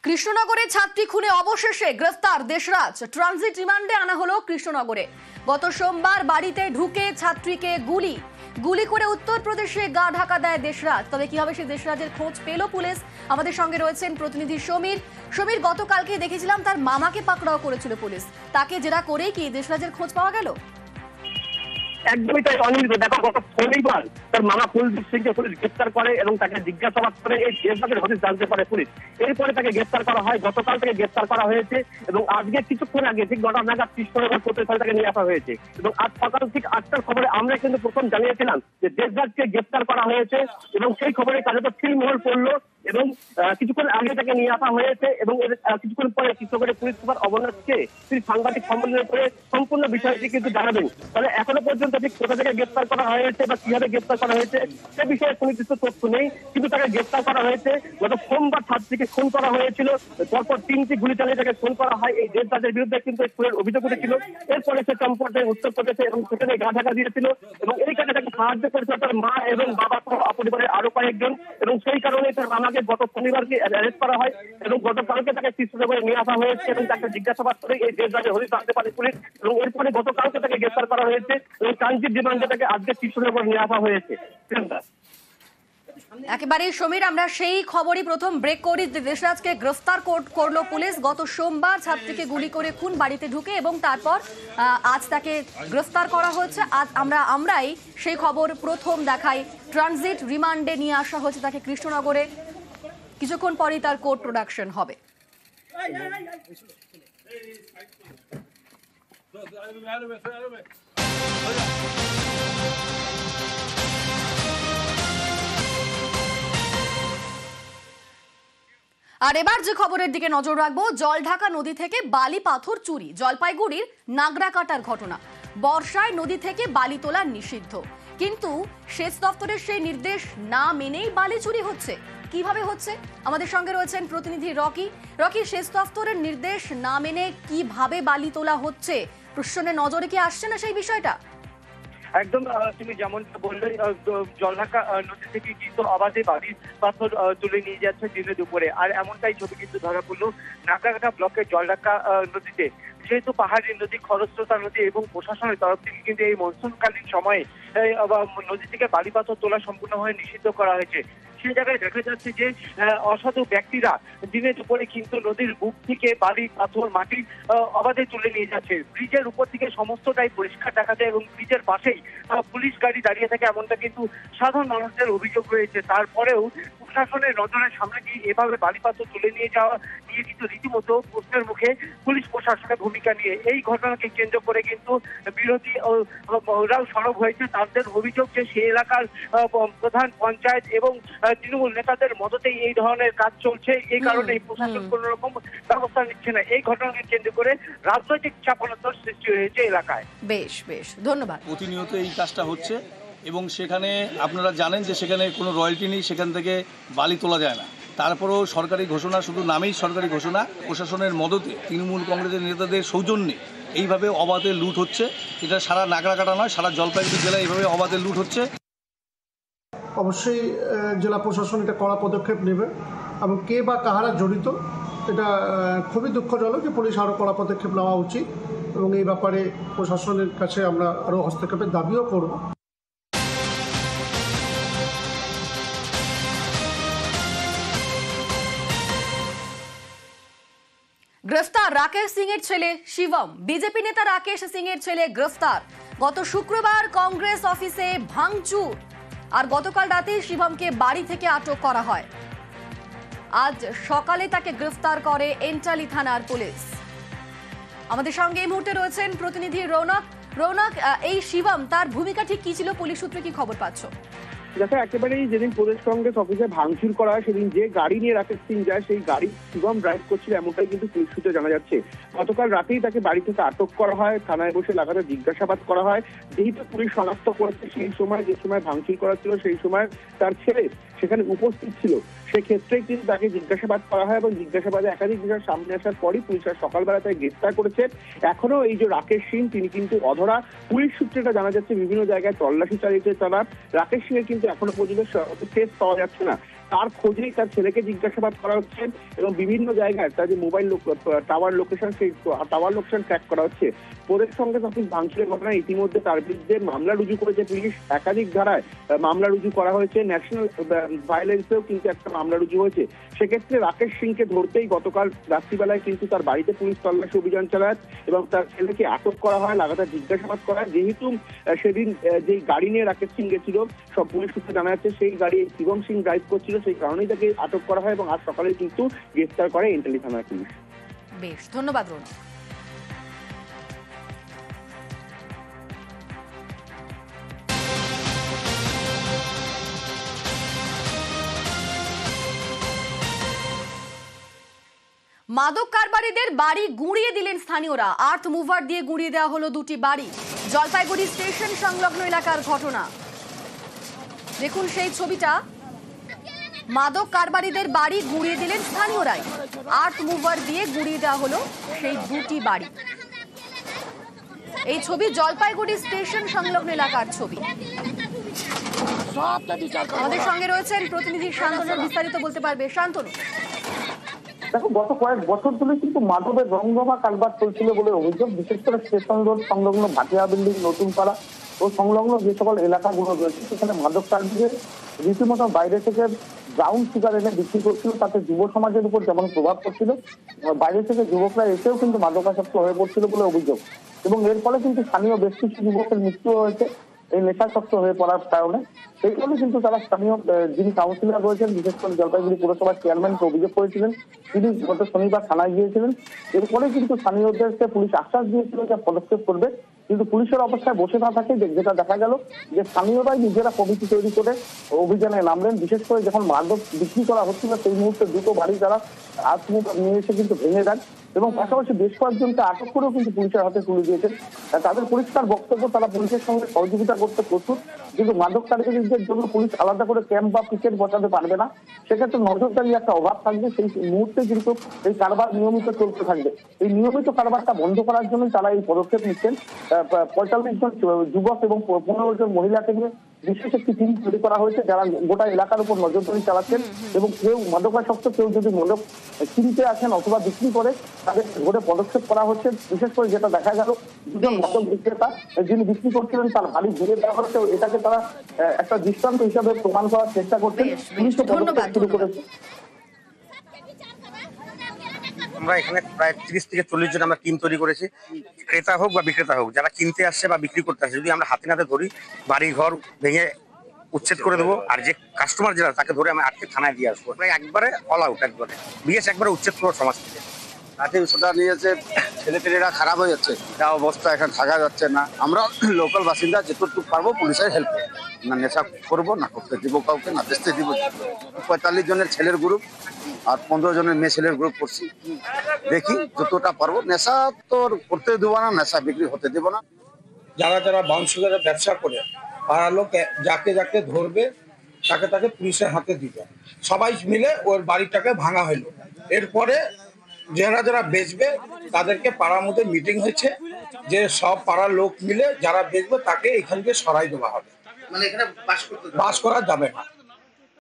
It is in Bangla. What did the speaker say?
কৃষ্ণনগরে ছাত্রী খুনে অবশেষে গ্রেফতার দেশরাজ। ট্রানজিট রিমান্ডে আনা হলো কৃষ্ণনগরে। গত সোমবার বাড়িতে ঢুকে ছাত্রীকে গুলি করে উত্তরপ্রদেশে গা ঢাকা দেয় দেশরাজ। তবে কিভাবে সেই দেশরাজের খোঁজ পেল পুলিশ? আমাদের সঙ্গে রয়েছেন প্রতিনিধি সমীর। গতকালকে দেখেছিলাম তার মামাকে পাকড়াও করেছিল পুলিশ, তাকে জেরা করেই কি দেশরাজের খোঁজ পাওয়া গেল? একদমই তাই অনিল। দেখো, গত শনিবার তার মামা কুলদীপ সিংকে পুলিশ গ্রেপ্তার করে এবং তাকে জিজ্ঞাসাবাদ করে এই দেশরাজের হদিস জানতে পারে পুলিশ। এরপরে তাকে গ্রেপ্তার করা হয়। গতকাল থেকে গ্রেপ্তার করা হয়েছে এবং আজকে কিছুক্ষণ আগে ঠিক 9টা নাগাদ কৃষ্ণনগর কোতোয়ালি তাকে নিয়ে আসা হয়েছে। এবং আজ সকাল ঠিক 8টার খবরে আমরা কিন্তু প্রথম জানিয়েছিলাম যে দেশরাজকে গ্রেপ্তার করা হয়েছে এবং সেই খবরে কার্যত ছিলমহল পড়লো এবং কিছুক্ষণ আগে তাকে নিয়ে আসা হয়েছে এবং কিছুক্ষণ পরে কৃষ্ণনগরের পুলিশ সুপার অবনাথকে তিনি সাংবাদিক সম্মেলন করে সম্পূর্ণ বিষয়টি কিন্তু জানাবেন। তবে এখনো পর্যন্ত ঠিক কোথা থেকে গ্রেপ্তার করা হয়েছে বা কিভাবে গ্রেপ্তার করা হয়েছে সে বিষয়ে সুনির্দিষ্ট তথ্য নেই, কিন্তু তাকে গ্রেপ্তার করা হয়েছে। গত সোমবার ছাত্রীকে খুন করা হয়েছিল, পরপর 3টি গুলি চালিয়ে তাকে খুন করা হয়। এই দেশরাজের বিরুদ্ধে কিন্তু খুনের অভিযোগ উঠেছিল। এরপরে সে চম্পটে উত্তরপ্রদেশে এবং সেখানে গা ঢাকা দিয়েছিল এবং এই কাজে তাকে সাহায্য করেছিল তার মা এবং বাবা সহ পরিবারের আরো কয়েকজন। এবং সেই কারণে তার মামাকে গত শনিবারকে অ্যারেস্ট করা হয় এবং গতকালকে তাকে কৃষ্ণনগরে নিয়ে আসা হয়েছে এবং তাকে জিজ্ঞাসাবাদ করে এই দেশরাজের হদিস জানতে পারে পুলিশ। এবং এরপরে গতকালকে তাকে গ্রেপ্তার করা হয়েছে এবং ট্রানজিট রিমান্ডে তাকে আজকে কৃষ্ণনগর নিয়ে আসা হয়েছে। একেবারে সমীর, আমরা সেই খবরই প্রথম ব্রেক করি। দেশরাজকে গ্রেফতার করলো পুলিশ। গত সোমবার ছাত্রীকে গুলি করে খুন, বাড়িতে ঢুকে এবং তারপর আজ তাকে গ্রেফতার করা হয়েছে। আজ আমরাই সেই খবর প্রথম দেখাই। ট্রানজিট রিমান্ডে নিয়ে আসা হয়েছে তাকে কৃষ্ণনগরে। কিছুক্ষণ পরেই তার কোর্ট প্রোডাকশন হবে। আর এবার যে খবরের দিকে নজর রাখবো, জলঢাকা নদী থেকে বালি পাথর চুরি। জলপাইগুড়ির নাগরাকাটার ঘটনা। বর্ষায় নদী থেকে বালি তোলা নিষিদ্ধ, কিন্তু সেচ দপ্তরের সেই নির্দেশ না মেনেই বালি চুরি হচ্ছে। কিভাবে হচ্ছে? আমাদের সঙ্গে রয়েছেন প্রতিনিধি রকি। সেচ দপ্তরের নির্দেশ না মেনে কিভাবে বালি তোলা হচ্ছে, প্রশাসনের নজরে কি আসছে না সেই বিষয়টা? একদম তুমি যেমনটা বললে, জলঢাকা নদী থেকে কিন্তু অবাধে বালি পাথর তুলে নিয়ে যাচ্ছে দিনে দুপুরে। আর এমনটাই ছবি কিন্তু ধরা পড়লো নাগরাকাটা ব্লকের জলঢাকা নদীতে। যেহেতু পাহাড়ি নদী, খরস্রোতা নদী এবং প্রশাসনের তরফ থেকে কিন্তু এই মনসুনকালীন সময়ে নদী থেকে বালি পাথর তোলা সম্পূর্ণভাবে নিষিদ্ধ করা হয়েছে। সেই জায়গায় দেখা যাচ্ছে যে অসাধু ব্যক্তিরা দিনে দুপুরে কিন্তু নদীর বুক থেকে বালি পাথর মাটি অবাধে তুলে নিয়ে যাচ্ছে। ব্রিজের উপর থেকে সমস্তটাই পরিষ্কার দেখা যায় এবং ব্রিজের পাশেই পুলিশ গাড়ি দাঁড়িয়ে থাকে, এমনটা কিন্তু সাধারণ মানুষদের অভিযোগ রয়েছে। তারপরেও প্রশাসনের নজরের সামনে দিয়ে এভাবে বালি পাথর তুলে নিয়ে যাওয়া নিয়ে কিন্তু রীতিমতো প্রশ্নের মুখে পুলিশ প্রশাসনের ভূমিকা নিয়ে। এই ঘটনাকে কেন্দ্র করে কিন্তু বিরোধী ওরাও সরব হয়েছে। তাদের অভিযোগ যে সেই এলাকার প্রধান পঞ্চায়েত এবং তৃণমূল নেতাদের মদতেই এই ধরনের কাজ চলছে, এই কারণে প্রশাসন কোন রকম ব্যবস্থা নিচ্ছে না। এই ঘটনাকে কেন্দ্র করে রাজনৈতিক চাপানোত্তর সৃষ্টি হয়েছে এলাকায়। বেশ ধন্যবাদ। প্রতিনিয়ত এই কাজটা হচ্ছে এবং সেখানে আপনারা জানেন যে সেখানে কোনো রয়্যালটি নেই, সেখান থেকে বালি তোলা যায় না। তারপরেও সরকারি ঘোষণা, শুধু নামেই সরকারি ঘোষণা, প্রশাসনের মদতে, তৃণমূল কংগ্রেসের নেতাদের সৌজন্যে এইভাবে অবাধে লুট হচ্ছে। এটা সারা নাগরাকাটা নয়, সারা জলপাইগুড়ি জেলায় এইভাবে অবাধে লুট হচ্ছে। অবশ্যই জেলা প্রশাসন এটা কড়া পদক্ষেপ নেবে এবং কে বা কাহারা জড়িত এটা খুবই দুঃখজনক। যে পুলিশ আরও কড়া পদক্ষেপ নেওয়া উচিত এবং এই ব্যাপারে প্রশাসনের কাছে আমরা আরও হস্তক্ষেপের দাবিও করব। গ্রেফতার রাকেশ সিং এর ছেলে শিবম। বিজেপি নেতা রাকেশ সিং এর ছেলে গ্রেফতার। গত শুক্রবার কংগ্রেস অফিসে ভাঙচুর, আর গতকাল রাতে শিবমকে বাড়ি থেকে আটক করা হয়। আজ সকালে তাকে গ্রেফতার করে এন্টালি থানার পুলিশ। আমাদের সঙ্গে এই মুহূর্তে রয়েছেন প্রতিনিধি রৌনক। এই শিবম, তার ভূমিকা ঠিক কি ছিল, পুলিশ সূত্রে কি খবর পাচ্ছ? দেখো, একেবারেই যেদিন প্রদেশ কংগ্রেস অফিসে ভাঙচুর করা হয় সেদিন যে গাড়ি নিয়ে রাকেশ সিং যায় সেই গাড়ি শিবম ড্রাইভ করছিল, এমনটাই কিন্তু পুলিশ সূত্রে জানা যাচ্ছে। গতকাল রাতেই তাকে বাড়ি থেকে আটক করা হয়, থানায় বসে লাগাতার জিজ্ঞাসাবাদ করা হয়। যেহেতু পুলিশ শনাক্ত করেছে সেই সময় যে সময় ভাঙচুর করা ছিল সেই সময় তার ছেলে সেখানে উপস্থিত ছিল, সেক্ষেত্রে কিন্তু তাকে জিজ্ঞাসাবাদ করা হয় এবং জিজ্ঞাসাবাদে একাধিক বিষয় সামনে আসার পরই পুলিশ সকালবেলা তাকে গ্রেফতার করেছে। এখনো এই যে রাকেশ সিং তিনি কিন্তু অধরা। পুলিশ সূত্রেটা জানা যাচ্ছে বিভিন্ন জায়গায় তল্লাশি চালিয়েছে তারা। রাকেশ সিং এর কিন্তু এখনো পর্যন্ত ট্রেস পাওয়া যাচ্ছে না। তার খোঁজেই তার ছেলেকে জিজ্ঞাসাবাদ করা হচ্ছে এবং বিভিন্ন জায়গায় তার যে মোবাইল টাওয়ার লোকেশন, সেই টাওয়ার লোকেশন ট্র্যাক করা হচ্ছে। পরের সঙ্গে অফিস ভাঙচুরের ঘটনায় ইতিমধ্যে তার বিরুদ্ধে মামলা রুজু করেছে পুলিশ। একাধিক ধারায় মামলা রুজু করা হয়েছে, ন্যাশনাল ভায়োলেন্সেও কিন্তু একটা মামলা রুজু হয়েছে। সেক্ষেত্রে রাকেশ সিংকে ধরতেই গতকাল রাত্রিবেলায় কিন্তু তার বাড়িতে পুলিশ তল্লাশি অভিযান চালায় এবং তার ছেলেকে আটক করা হয়, লাগাতার জিজ্ঞাসাবাদ করা হয়। যেহেতু সেদিন যেই গাড়ি নিয়ে রাকেশ সিং গেছিল, সব পুলিশ সূত্রে জানা যাচ্ছে সেই গাড়ি শিবম সিং ড্রাইভ করছিল, সেই কারণেই তাকে আটক করা হয় এবং আজ সকালে কিন্তু গ্রেফতার করে এন্টালি থানার পুলিশ। বেশ, ধন্যবাদ রোনা। মাদক কারবারিদের বাড়ি গুঁড়িয়ে দিলেন স্থানীয়রা। আর্থ মুভার দিয়ে গুঁড়িয়ে দেওয়া হলো দুটি বাড়ি। জলপাইগুড়ি স্টেশন সংলগ্ন এলাকার ঘটনা। দেখুন সেই ছবিটা। মাদক কারবারিদের বাড়ি গুঁড়িয়ে দিলেন স্থানীয়রাই। আর্থ মুভার দিয়ে গুঁড়িয়ে দেওয়া হলো সেই দুটি বাড়ি। এই ছবি জলপাইগুড়ি স্টেশন সংলগ্ন এলাকার ছবি। আমাদের সঙ্গে রয়েছেন প্রতিনিধি শান্তনু, বিস্তারিত বলতে পারবে শান্তনু। দেখো, গত কয়েক বছর ধরে কিন্তু মাদকের রংজমা কারবার চলছিল বলে অভিযোগ। বিশেষ করে স্টেশন রোড সংলগ্ন ভাটিয়া বিল্ডিং, নতুন পাড়া ও সংলগ্ন যে সকল এলাকাগুলো রয়েছে সেখানে মাদক কারবারিদের রীতিমতো বাইরে থেকে ব্রাউন সুগার এনে বিক্রি করছিল। তাতে যুব সমাজের উপর যেমন প্রভাব পড়ছিল, বাইরে থেকে যুবকরা এসেও কিন্তু মাদকাসক্ত হয়ে পড়ছিল বলে অভিযোগ। এবং এর ফলে কিন্তু স্থানীয় বেশ কিছু যুবকের মৃত্যু হয়েছে এই নেশাসক্ত হয়ে পড়ার কারণে। সেই কারণে কিন্তু তারা স্থানীয় যিনি কাউন্সিলর রয়েছেন, বিশেষ করে জলপাইগুড়ি পুরসভার চেয়ারম্যানকে অভিযোগ করেছিলেন। তিনি গত শনিবার থানায় গিয়েছিলেন। এরপরে কিন্তু স্থানীয়দেরকে পুলিশ আশ্বাস দিয়েছিল যে পদক্ষেপ করবে, কিন্তু পুলিশের অবস্থায় বসে না থাকে যেটা দেখা গেল যে স্থানীয়রাই নিজেরা কমিটি তৈরি করে অভিযানে নামলেন। বিশেষ করে যখন মাদক বিক্রি করা হচ্ছিল সেই মুহূর্তে দুটো বাড়ি তারা নিয়ে এসে কিন্তু ভেঙে দেন এবং পাশাপাশি বেশ কয়েকজনকে আটক করেও কিন্তু পুলিশের হাতে তুলে দিয়েছেন। তাদের পরিষ্কার বক্তব্য, তারা পুলিশের সঙ্গে সহযোগিতা করতে প্রস্তুত, কিন্তু মাদক কারবারিদের জন্য পুলিশ আলাদা করে ক্যাম্প বা পিকেট বসাতে পারবে না। সেক্ষেত্রে নজরদারি একটা অভাব থাকবে। সেই মুহূর্তে কিন্তু এই কারবার নিয়মিত চলতে থাকবে। এই নিয়মিত কারবারটা বন্ধ করার জন্য তারা এই পদক্ষেপ নিচ্ছেন। 45 জন যুবক এবং 15 জন মহিলাকে নিয়ে বিশেষ একটি টিম তৈরি করা হয়েছে, যারা গোটা এলাকার উপর নজরদারি চালাচ্ছেন এবং কেউ মাদকাসক্ত, কেউ যদি মাদক কিনতে আসেন অথবা বিক্রি করে তাদের ধরে পদক্ষেপ করা হচ্ছে। বিশেষ করে যেটা দেখা গেল, দুজন মাদক বিক্রেতা যিনি বিক্রি করছিলেন তার বাড়ি ঘুরে দেওয়া হচ্ছে। এটাকে তারা একটা দৃষ্টান্ত হিসাবে প্রমাণ করার চেষ্টা করছেন। পুলিশও পদক্ষেপ শুরু করেছে। আমরা এখানে প্রায় 30 থেকে 40 জন আমরা টিম তৈরি করেছি। ক্রেতা হোক বা বিক্রেতা হোক, যারা কিনতে আসছে বা বিক্রি করতে আসছে, যদি আমরা হাতে নাতে ধরি, বাড়ি ঘর ভেঙে উচ্ছেদ করে দেবো। আর যে কাস্টমার যারা, তাকে ধরে আমি আটকে থানায় দিয়ে আসবো। একবারে অল আউট, একবারে বিএস একবারে উচ্ছেদ করবো সমাজ থেকে। লাঠি সোটা নিয়েছে, ছেলেপেলেরা খারাপ হয়ে যাচ্ছে, যা অবস্থা এখন থাকা যাচ্ছে না। আমরা লোকাল বাসিন্দা যেটুকু পারবো পুলিশের হেল্প না নেশা করবো, না করতে দিব কাউকে, না বেচতে দিব। 45 জনের ছেলের গ্রুপ আর 15 জনের মেয়ে ছেলের গ্রুপ করছি। দেখি যতটা পারবো। নেশা তো করতে দেবো না, নেশা বিক্রি হতে দেবো না। যারা যারা ব্রাউন সুগারের ব্যবসা করে, পাড়ার লোক যাকে যাকে ধরবে তাকে তাকে পুলিশের হাতে দিবে। সবাই মিলে ওর বাড়িটাকে ভাঙা হলো। এরপরে যারা যারা বেচবে তাদেরকে পাড়ার মধ্যে মিটিং হয়েছে যে সব পাড়ার লোক মিলে যারা বেচবে তাকে এখান থেকে সরাই দেওয়া হবে, মানে এখানে বাস করা যাবে না।